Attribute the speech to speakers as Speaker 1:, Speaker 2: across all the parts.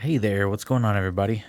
Speaker 1: Hey there, what's going on, everybody?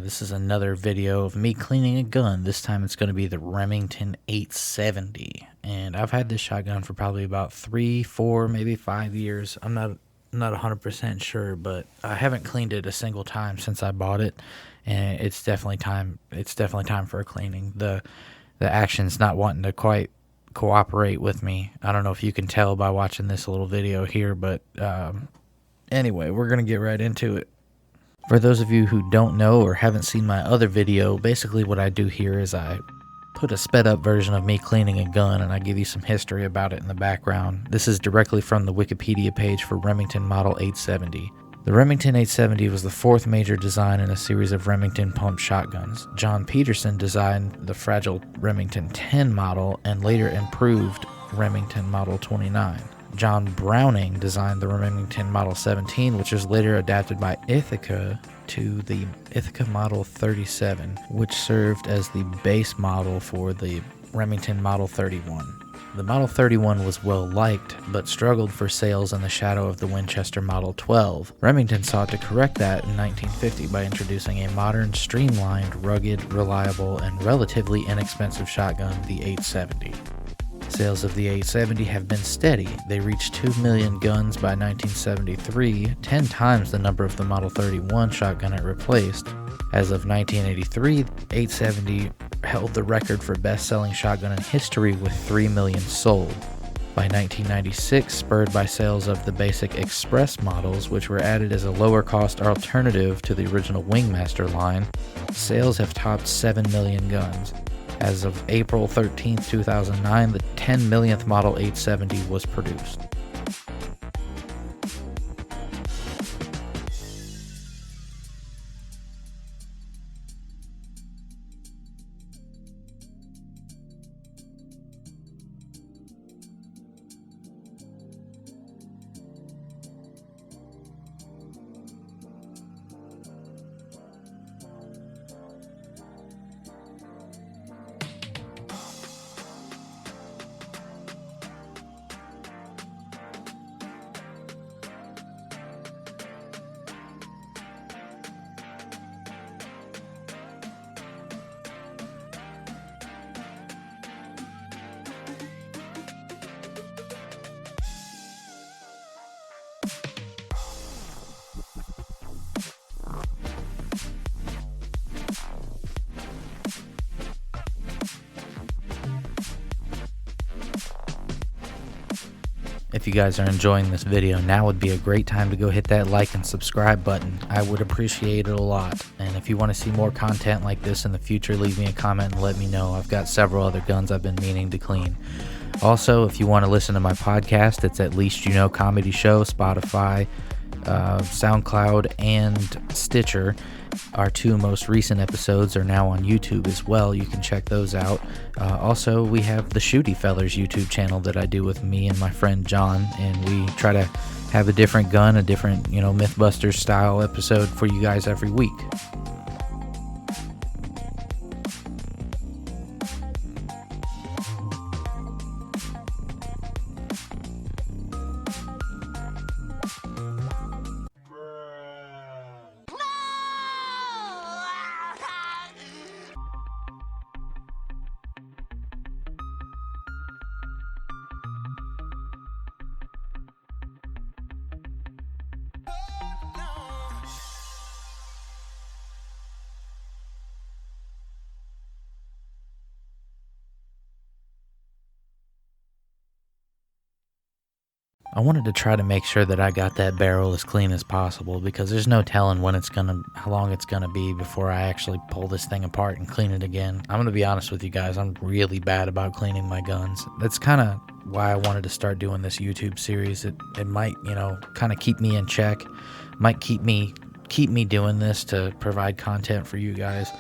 Speaker 1: This is another video of me cleaning a gun. This time it's going to be the Remington 870, and I've had this shotgun for probably about 3, 4, maybe 5 years. I'm not 100% sure, but I haven't cleaned it a single time since I bought it, and it's definitely time. It's definitely time for a cleaning. The action's not wanting to quite cooperate with me. I don't know if you can tell by watching this little video here, but anyway, we're gonna get right into it. For those of you who don't know or haven't seen my other video, basically what I do here is I put a sped up version of me cleaning a gun and I give you some history about it in the background. This is directly from the Wikipedia page for Remington Model 870. The Remington 870 was the fourth major design in a series of Remington pump shotguns. John Peterson designed the fragile Remington 10 model and later improved Remington Model 29. John Browning designed the Remington Model 17, which was later adapted by Ithaca to the Ithaca Model 37, which served as the base model for the Remington Model 31. The Model 31 was well liked, but struggled for sales in the shadow of the Winchester Model 12. Remington sought to correct that in 1950 by introducing a modern, streamlined, rugged, reliable, and relatively inexpensive shotgun, the 870. Sales of the 870 have been steady. They reached 2 million guns by 1973, 10 times the number of the Model 31 shotgun it replaced. As of 1983, 870 held the record for best-selling shotgun in history with 3 million sold. By 1996, spurred by sales of the basic Express models, which were added as a lower-cost alternative to the original Wingmaster line, sales have topped 7 million guns. As of April 13, 2009, the 10 millionth Model 870 was produced. If you guys are enjoying this video, now would be a great time to go hit that like and subscribe button. I would appreciate it a lot. And if you want to see more content like this in the future, leave me a comment and let me know. I've got several other guns I've been meaning to clean. Also, if you want to listen to my podcast, it's At Least You Know Comedy Show, Spotify, SoundCloud, and Stitcher. Our two most recent episodes are now on YouTube as well. You can check those out. Also, we have the Shooty Fellers YouTube channel that I do with me and my friend John, and we try to have a different gun, a different, Mythbusters style episode for you guys every week. I wanted to try to make sure that I got that barrel as clean as possible because there's no telling how long it's gonna be before I actually pull this thing apart and clean it again. I'm gonna be honest with you guys, I'm really bad about cleaning my guns. That's kind of why I wanted to start doing this YouTube series. It might, kind of keep me in check, might keep me doing this to provide content for you guys.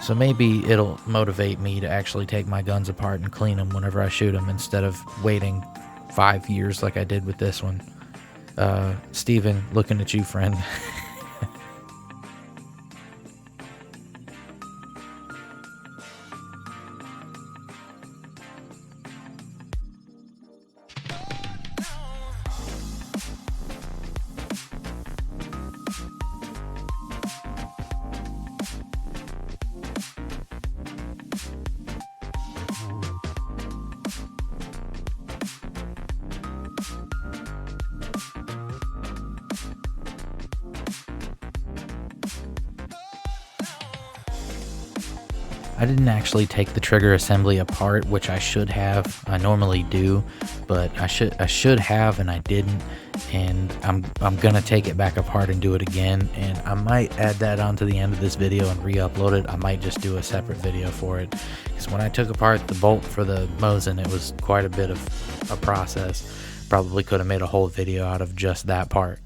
Speaker 1: So maybe it'll motivate me to actually take my guns apart and clean them whenever I shoot them instead of waiting 5 years like I did with this one. Steven, looking at you, friend. I didn't actually take the trigger assembly apart, which I should have. I normally do, but I should have, and I didn't. And I'm gonna take it back apart and do it again. And I might add that onto the end of this video and re-upload it. I might just do a separate video for it, because when I took apart the bolt for the Mosin, it was quite a bit of a process. Probably could have made a whole video out of just that part.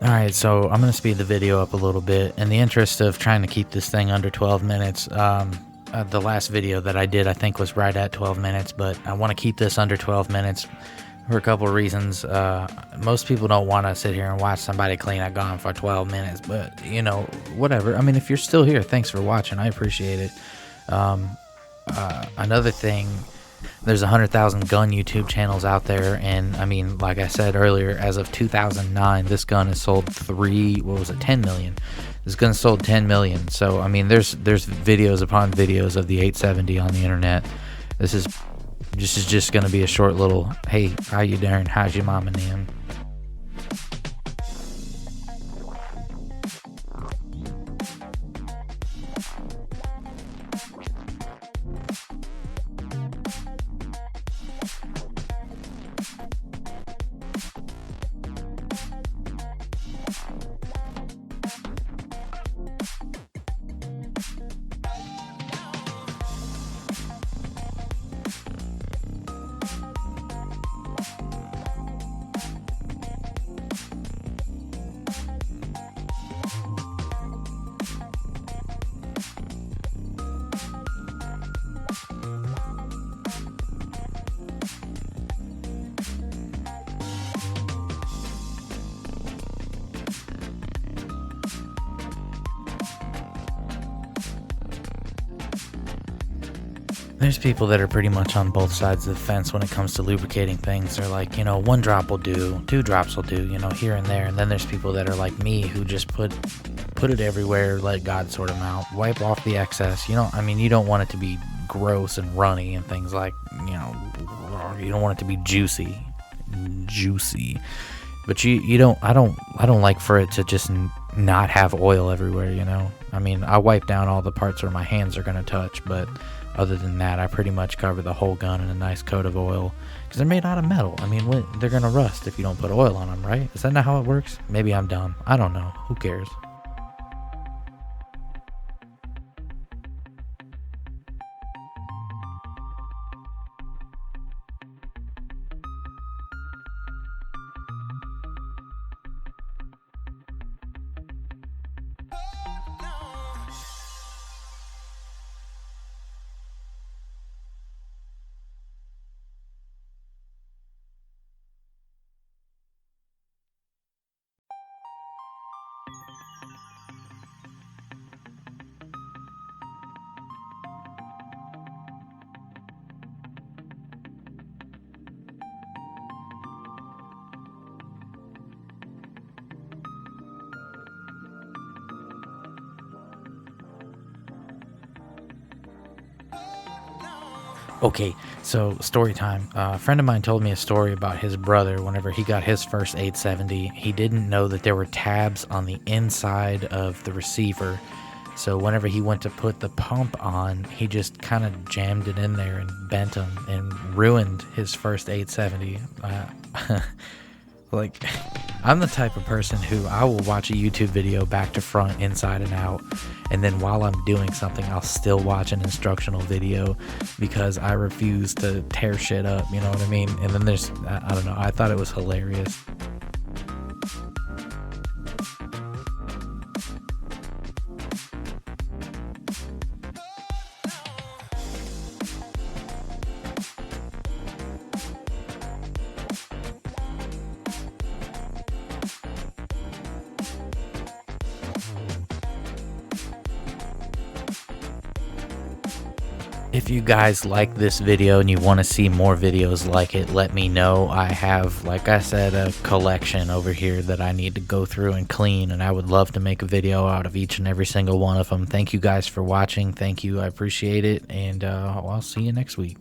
Speaker 1: Alright, so I'm going to speed the video up a little bit in the interest of trying to keep this thing under 12 minutes. The last video that I did, I think, was right at 12 minutes, but I want to keep this under 12 minutes for a couple of reasons. Most people don't want to sit here and watch somebody clean a gun for 12 minutes, but, you know, whatever. I mean, if you're still here, thanks for watching. I appreciate it. Another thing, there's 100,000 gun YouTube channels out there, and I mean, like I said earlier, as of 2009, this gun has sold 10 million. This gun sold 10 million. So I mean, there's videos upon videos of the 870 on the internet. This is just going to be a short little, hey, how you doing? How's your mom and them? There's people that are pretty much on both sides of the fence when it comes to lubricating things. They're like, you know, 1 drop will do, 2 drops will do, you know, here and there. And then there's people that are like me, who just put it everywhere, let God sort them out, wipe off the excess. You know, I mean, you don't want it to be gross and runny and things like, you know, you don't want it to be juicy. But I don't like for it to just not have oil everywhere, you know. I mean, I wipe down all the parts where my hands are going to touch, but other than that, I pretty much cover the whole gun in a nice coat of oil, because they're made out of metal. I mean, they're going to rust if you don't put oil on them, right? Is that not how it works? Maybe I'm dumb. I don't know. Who cares? Okay, so story time. A friend of mine told me a story about his brother. Whenever he got his first 870, he didn't know that there were tabs on the inside of the receiver. So whenever he went to put the pump on, he just kind of jammed it in there and bent them and ruined his first 870. Like, I'm the type of person who I will watch a YouTube video back to front, inside and out, and then while I'm doing something, I'll still watch an instructional video, because I refuse to tear shit up, you know what I mean? And then there's, I don't know, I thought it was hilarious. If you guys like this video and you want to see more videos like it, let me know. I have, like I said, a collection over here that I need to go through and clean, and I would love to make a video out of each and every single one of them. Thank you guys for watching. Thank you. I appreciate it, and I'll see you next week.